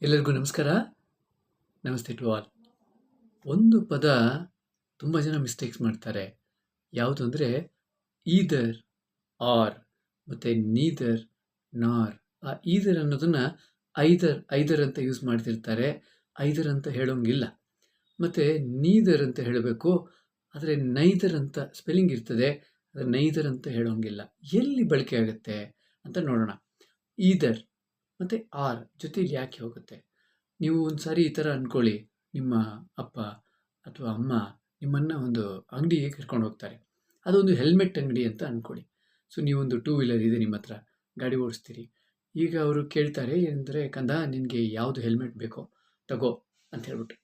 ಎಲ್ಲರಿಗೂ ನಮಸ್ಕಾರ. ನಮಸ್ತೆ ಟು ಆಲ್. ಒಂದು ಪದ ತುಂಬ ಜನ ಮಿಸ್ಟೇಕ್ಸ್ ಮಾಡ್ತಾರೆ. ಯಾವುದು ಅಂದರೆ ಈದರ್, ಆರ್ ಮತ್ತು ನೀದರ್, ನಾರ್. ಆ ಈದರ್ ಅನ್ನೋದನ್ನು ಐದರ್ ಅಂತ ಯೂಸ್ ಮಾಡ್ತಿರ್ತಾರೆ. ಐದರ್ ಅಂತ ಹೇಳೋಂಗಿಲ್ಲ. ಮತ್ತು ನೀದರ್ ಅಂತ ಹೇಳಬೇಕು. ಆದರೆ ನೈದರ್ ಅಂತ ಸ್ಪೆಲ್ಲಿಂಗ್ ಇರ್ತದೆ. ಆದರೆ ನೈದರ್ ಅಂತ ಹೇಳೋಂಗಿಲ್ಲ. ಎಲ್ಲಿ ಬಳಕೆ ಆಗುತ್ತೆ ಅಂತ ನೋಡೋಣ. ಈದರ್ ಮತ್ತು ಆರ್ ಜೊತೆಲಿ ಯಾಕೆ ಹೋಗುತ್ತೆ? ನೀವು ಒಂದು ಸಾರಿ ಈ ಥರ ಅಂದ್ಕೊಳ್ಳಿ, ನಿಮ್ಮ ಅಪ್ಪ ಅಥವಾ ಅಮ್ಮ ನಿಮ್ಮನ್ನು ಒಂದು ಅಂಗಡಿಗೆ ಕರ್ಕೊಂಡು ಹೋಗ್ತಾರೆ. ಅದೊಂದು ಹೆಲ್ಮೆಟ್ ಅಂಗಡಿ ಅಂತ ಅಂದ್ಕೊಳ್ಳಿ. ಸೊ ನೀವೊಂದು ಟೂ ವೀಲರ್ ಇದೆ ನಿಮ್ಮ ಹತ್ರ, ಗಾಡಿ ಓಡಿಸ್ತೀರಿ. ಈಗ ಅವರು ಕೇಳ್ತಾರೆ ಏನಂದರೆ, ಕಂದ ನಿನಗೆ ಯಾವುದು ಹೆಲ್ಮೆಟ್ ಬೇಕೋ ತಗೋ ಅಂತ ಹೇಳ್ಬಿಟ್ಟು.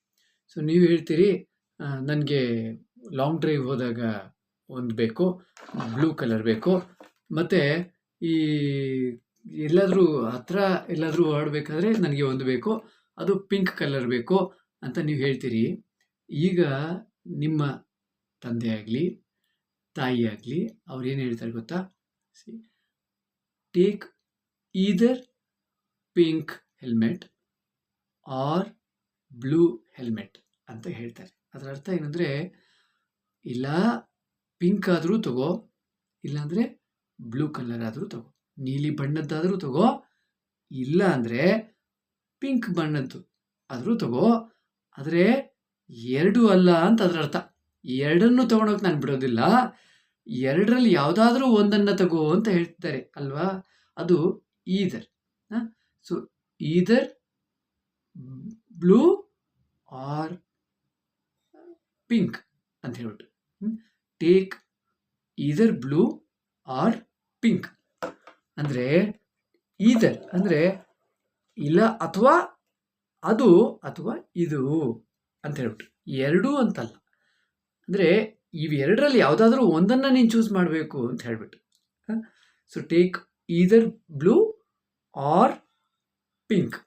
ಸೊ ನೀವು ಹೇಳ್ತೀರಿ, ನನಗೆ ಲಾಂಗ್ ಡ್ರೈವ್ ಹೋದಾಗ ಒಂದು ಬೇಕು, ಬ್ಲೂ ಕಲರ್ ಬೇಕು, ಮತ್ತು ಈ ಎಲ್ಲಾದರೂ ಹತ್ರ ಎಲ್ಲಾದರೂ ಓಡಬೇಕಾದ್ರೆ ನನಗೆ ಒಂದು ಬೇಕು, ಅದು ಪಿಂಕ್ ಕಲರ್ ಬೇಕು ಅಂತ ನೀವು ಹೇಳ್ತೀರಿ. ಈಗ ನಿಮ್ಮ ತಂದೆ ಆಗಲಿ ತಾಯಿ ಆಗಲಿ ಅವ್ರು ಏನು ಹೇಳ್ತಾರೆ ಗೊತ್ತಾ? Take either pink helmet or blue helmet ಅಂತ ಹೇಳ್ತಾರೆ. ಅದರ ಅರ್ಥ ಏನಂದರೆ, ಇಲ್ಲ ಪಿಂಕ್ ಆದರೂ ತಗೋ, ಇಲ್ಲಾಂದರೆ ಬ್ಲೂ ಕಲರ್ ಆದರೂ ತಗೋ, ನೀಲಿ ಬಣ್ಣದ್ದಾದರೂ ತಗೋ, ಇಲ್ಲ ಅಂದರೆ ಪಿಂಕ್ ಬಣ್ಣದ್ದು ಆದರೂ ತಗೋ, ಆದರೆ ಎರಡು ಅಲ್ಲ ಅಂತ ಅದರ ಅರ್ಥ. ಎರಡನ್ನು ತೊಗೊಂಡೋಗಿ ನಾನು ಬಿಡೋದಿಲ್ಲ, ಎರಡರಲ್ಲಿ ಯಾವುದಾದ್ರೂ ಒಂದನ್ನು ತಗೋ ಅಂತ ಹೇಳ್ತಾರೆ ಅಲ್ವಾ? ಅದು either. So either blue R pink ಅಂತ ಹೇಳ್ಬಿಟ್ಟು, take either blue R pink ಅಂದರೆ, ಈದರ್ ಅಂದರೆ ಇಲ್ಲ ಅಥವಾ ಅದು ಅಥವಾ ಇದು ಅಂತ ಹೇಳ್ಬಿಟ್ಟು, ಎರಡೂ ಅಂತಲ್ಲ. ಅಂದರೆ ಇವೆರಡರಲ್ಲಿ ಯಾವುದಾದ್ರೂ ಒಂದನ್ನು ನೀನು ಚೂಸ್ ಮಾಡಬೇಕು ಅಂತ ಹೇಳ್ಬಿಟ್ಟು. So take either blue R pink.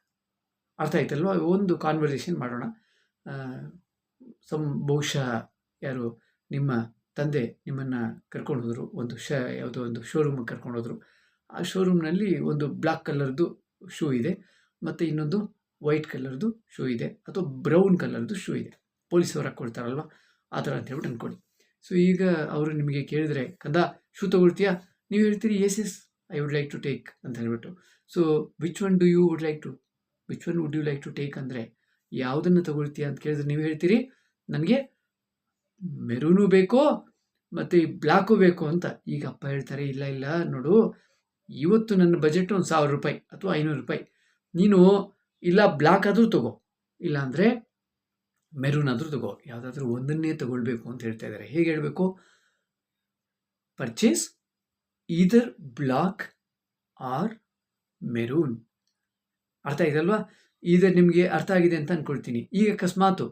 ಅರ್ಥ ಆಯ್ತಲ್ವ? ಒಂದು ಕಾನ್ವರ್ಸೇಷನ್ ಮಾಡೋಣ. ಬಹುಶಃ ಯಾರು ನಿಮ್ಮ ತಂದೆ ನಿಮ್ಮನ್ನು ಕರ್ಕೊಂಡು ಹೋದರು, ಯಾವುದೋ ಒಂದು ಶೋರೂಮಿಗೆ ಕರ್ಕೊಂಡು ಹೋದರು. ಆ ಶೋರೂಮ್ನಲ್ಲಿ ಒಂದು ಬ್ಲ್ಯಾಕ್ ಕಲರ್ದು ಶೂ ಇದೆ, ಮತ್ತು ಇನ್ನೊಂದು ವೈಟ್ ಕಲರ್ದು ಶೂ ಇದೆ, ಅಥವಾ ಬ್ರೌನ್ ಕಲರ್ದು ಶೂ ಇದೆ. ಪೊಲೀಸವ್ರು ಹಾಕ್ಕೊಳ್ತಾರಲ್ವ, ಆ ಥರ ಅಂತ ಹೇಳ್ಬಿಟ್ಟು ಅಂದ್ಕೊಳ್ಳಿ. ಸೊ ಈಗ ಅವರು ನಿಮಗೆ ಕೇಳಿದರೆ, ಕಂದ ಶೂ ತೊಗೊಳ್ತೀಯಾ? ನೀವು ಹೇಳ್ತೀರಿ yes I would like to take ಅಂತ ಹೇಳ್ಬಿಟ್ಟು. So which one would you like to take ಅಂದರೆ, ಯಾವುದನ್ನು ತಗೊಳ್ತೀಯಾ ಅಂತ ಕೇಳಿದ್ರೆ ನೀವು ಹೇಳ್ತೀರಿ, ನನಗೆ ಮೆರೂನು ಬೇಕೋ ಮತ್ತು ಈ ಬ್ಲ್ಯಾಕು ಬೇಕು ಅಂತ. ಈಗ ಅಪ್ಪ ಹೇಳ್ತಾರೆ, ಇಲ್ಲ ನೋಡು, ಇವತ್ತು ನನ್ನ ಬಜೆಟ್ ಒಂದು 1000 ರೂಪಾಯಿ ಅಥವಾ 500 ರೂಪಾಯಿ, ನೀನು ಇಲ್ಲ ಬ್ಲ್ಯಾಕ್ ಆದರೂ ತಗೋ, ಇಲ್ಲಾಂದರೆ ಮೆರೂನ್ ಆದರೂ ತಗೋ, ಯಾವುದಾದ್ರೂ ಒಂದನ್ನೇ ತಗೊಳ್ಬೇಕು ಅಂತ ಹೇಳ್ತಾ ಇದ್ದಾರೆ. ಹೇಗೆ ಹೇಳಬೇಕು? Purchase either black or maroon. ಅರ್ಥ ಆಯ್ತಲ್ವಾ? ಈದರ್ ನಿಮಗೆ ಅರ್ಥ ಆಗಿದೆ ಅಂತ ಅಂದ್ಕೊಳ್ತೀನಿ. ಈಗ ಅಕಸ್ಮಾತು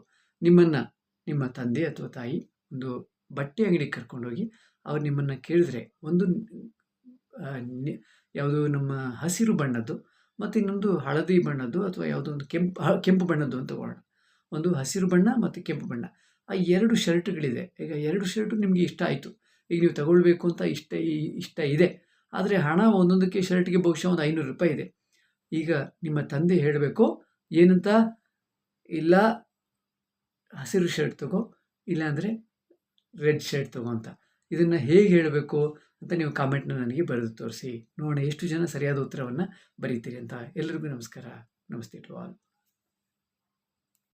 ನಿಮ್ಮ ತಂದೆ ಅಥವಾ ತಾಯಿ ಒಂದು ಬಟ್ಟೆ ಅಂಗಡಿಗೆ ಕರ್ಕೊಂಡೋಗಿ ಅವ್ರು ನಿಮ್ಮನ್ನು ಕೇಳಿದ್ರೆ, ಒಂದು ಯಾವುದು ನಮ್ಮ ಹಸಿರು ಬಣ್ಣದ್ದು ಮತ್ತು ಇನ್ನೊಂದು ಹಳದಿ ಬಣ್ಣದ್ದು ಅಥವಾ ಯಾವುದೋ ಒಂದು ಕೆಂಪು ಬಣ್ಣದ್ದು ಅಂತ ತಗೊಳ್ಳೋಣ. ಒಂದು ಹಸಿರು ಬಣ್ಣ ಮತ್ತು ಕೆಂಪು ಬಣ್ಣ, ಆ 2 ಶರ್ಟ್ಗಳಿದೆ. ಈಗ 2 ಶರ್ಟು ನಿಮಗೆ ಇಷ್ಟ ಆಯಿತು, ಈಗ ನೀವು ತಗೊಳ್ಬೇಕು ಅಂತ ಇಷ್ಟ ಇದೆ. ಆದರೆ ಹಣ ಒಂದೊಂದಕ್ಕೆ ಶರ್ಟ್ಗೆ ಬಹುಶಃ ಒಂದು 500 ರೂಪಾಯಿ ಇದೆ. ಈಗ ನಿಮ್ಮ ತಂದೆ ಹೇಳಬೇಕು ಏನಂತ? ಇಲ್ಲ ಹಸಿರು ಶರ್ಟ್ ತಗೋ, ಇಲ್ಲಾಂದರೆ ರೆಡ್ ಶರ್ಟ್ ತಗೋ ಅಂತ. ಇದನ್ನು ಹೇಗೆ ಹೇಳಬೇಕು ಅಂತ ನೀವು ಕಾಮೆಂಟ್ನ ನನಗೆ ಬರೆದು ತೋರಿಸಿ, ನೋಡೋಣ ಎಷ್ಟು ಜನ ಸರಿಯಾದ ಉತ್ತರವನ್ನು ಬರೀತೀರಿ ಅಂತ. ಎಲ್ಲರಿಗೂ ನಮಸ್ಕಾರ. ನಮಸ್ತೆ ಟು ಆಲ್.